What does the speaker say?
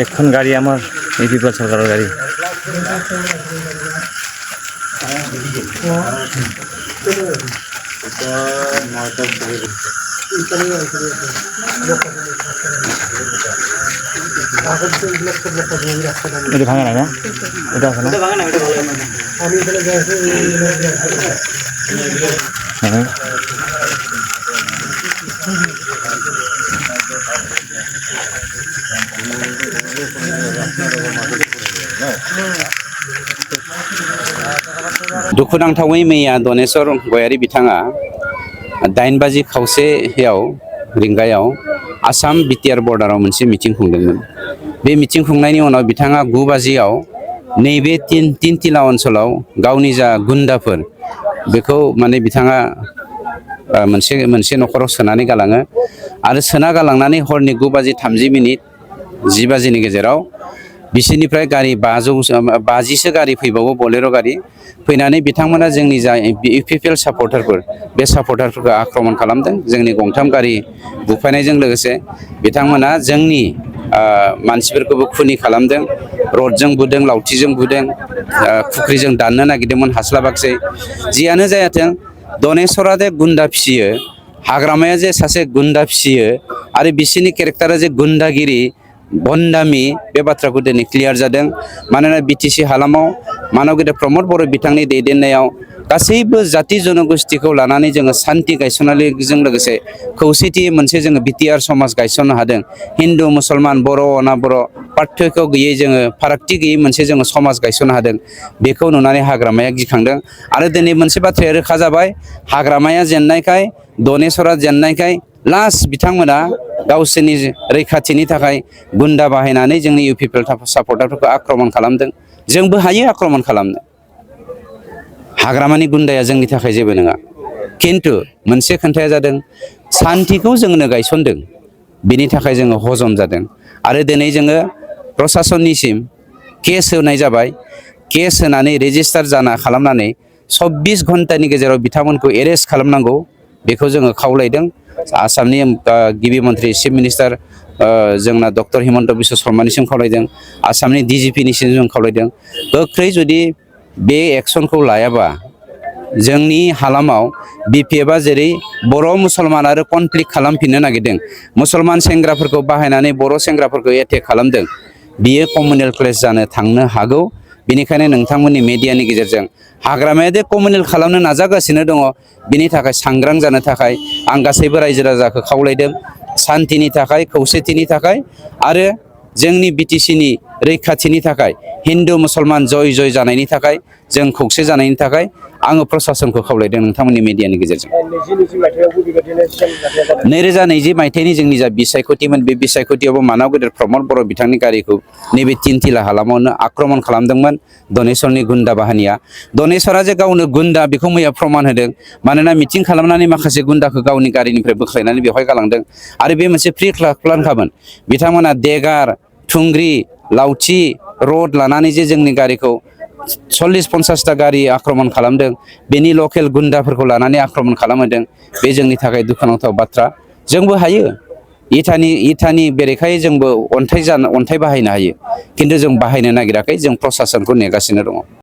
এখন গাড়ি আমার এই পিপল সরকারের গাড়ি। এটা ভাঙা নাই না, এটা আছে না? হ্যাঁ दुखुनांथावै मैया दनेश्वर गयारी बिथाङा 8 बाजि खावसेयाव रिंगायाव आसाम बिटिआर बर्डाराव मोनसे मिटिं खुंदोंमोन। बे मिटिं खुंनायनि उनाव बिथाङा 9 बाजियाव नैबे तिनतिला ओनसोलाव गावनि जा गुन्दाफोर बेखौ माने बिथाङा मोनसे नखराव सोनानै गालाङो आरो सोना गालांनानै हरनि 9 बाजि 30 मिनिट 10 बाजिनि गेजेराव बिसोरनिफ्राय गारि 50सो गारि फैबावो, बलेर' गारि फैनानै बिथांमोना जोंनि जा इउपिपिएल सापर्टारफोर बे सापर्टारफोरखौ आक्रमण खालामदों। जोंनि गंथाम गारि बुफायनायजों लोगोसे बिथांमोना जोंनि मानसिफोरखौबो खुनि खालामदों, रडजों बुदों, लावथिजों बुदों, खुख्रिजों दाननो नागिरदोंमोन, हास्लाबाखसै। जियानो जायाथों दनेश्वरा जे गुन्दा फिसियो, हाग्रामाया जे सासे गुन्दा फिसियो आरो बिसोरनि केरेक्टारा जे गुन्दागिरि बन्दामि, बे बाथ्राखौ दिनै क्लियार जादों। मानोना बिटिसि हालामाव मानव गेदेर प्रमद बर' बिथांनि दैदेननायाव गासैबो जाति जनगोष्ठीखौ लानानै जोङो सान्ति गायसननायजों लोगोसे खौसेथि मोनसे जोङो बिटिआर समाज गायसननो हादों। हिन्दु मुसलमान, बर' अना बर' पार्थक्य गैयै, जोङो फारागथि गैयै मोनसे जोङो समाज गायसननो हादों। बेखौ नुनानै हाग्रामाया गिखांदों आरो दिनै मोनसे बाथ्राया रोखा जाबाय, हाग्रामाया जेननायखाय, दनेश्वरा जेननायखाय लास्ट बिथांमोना गावसोरनि रैखाथिनि थाखाय गुन्दा बाहायनानै जोंनि इउपिपिएल सापर्टारफोरखौ आक्रमण खालामदों। जोंबो हायो आक्रमण खालामनो, हाग्रामानि गुन्दाया जोंनि थाखाय जेबो नङा। खिन्थु मोनसे खोथाया जादों, सान्तिखौ जोंनो गायसनदों, बिनि थाखाय जोङो हजम जादों आरो दिनै जोङो प्रसासननिसिम केस होनाय जाबाय। केस होनानै रेजिस्टार खालामनानै 24 घन्टानि गेजेराव बिथांमोनखौ एरेस्ट खालामनांगौ, बेखौ जोङो खावलायदों। आसामनि गिबि मन्त्रि चिफ मिनिस्टार जोंना डक्टर हिमन्त बिश्व शर्मानिसिम खावलायदों, आसामनि डिजिपिनिसिम जों खावलायदों। गोख्रै जुदि बे एक्सनखौ लायाबा जोंनि हालामाव बिपिएफआ जेरै बर' मुसलमान आरो कनफ्लिक्ट खालामफिननो नागिरदों, मुसलमान सेंग्राफोरखौ बाहायनानै बर' सेंग्राफोरखौ एटेक खालामदों, बियो कमनवेल्थ प्लेस जानो थांनो हागौ। बेनिखायनो नोंथांमोननि मेडियानि गेजेरजों हाग्रामाया दे कमनवेल्थ खालामनो नाजागासिनो दङ, बिनि थाखाय सांग्रां जानो थाखाय आं गासैबो रायजो राजाखौ खावलायदों। सान्तिनि थाखाय, खौसेथिनि थाखाय आरो जोंनि बिटिसिनि रैखाथिनि थाखाय, हिन्दु मुसलमान जय जय जानायनि थाखाय, जों खौसे जानायनि थाखाय आङो प्रसासनखौ खावलायदों नोंथांमोननि मेडियानि गेजेरजों। 2020 मायथाइनि जोंनि जा बिसायख'थिमोन, बे बिसायख'थियावबो मानव गेदेर प्रमद बर' बिथांनि गारिखौ नैबे तिनतिला हालामावनो आक्रमण खालामदोंमोन दनेश्वरनि गुन्दा बाहानिया। दनेश्वरा जे गावनो गुन्दा बेखौ मैया प्रमान होदों। मानोना मिटिं खालामनानै माखासे गुन्दाखौ गावनि गारिनिफ्राय बोख्लायनानै बेवहाय गालांदों आरो बे मोनसे प्रि प्लानखामोन। बिथांमोना देगार, थुंग्रि, लावथि, रड लानानै जे जोंनि गारिखौ 40-50टा गारि आक्रमण खालामदों, बेनि लकेल गुन्दाफोरखौ लानानै आक्रमण खालामहोदों। बे जोंनि थाखाय दुखुनांथाव बाथ्रा। जोंबो हायो, इटानि बेरेखायै जोंबो अन्थाइ बाहायनो हायो, खिन्थु जों बाहायनो नागिराखै, जों प्रसासनखौ नेगासिनो दङ।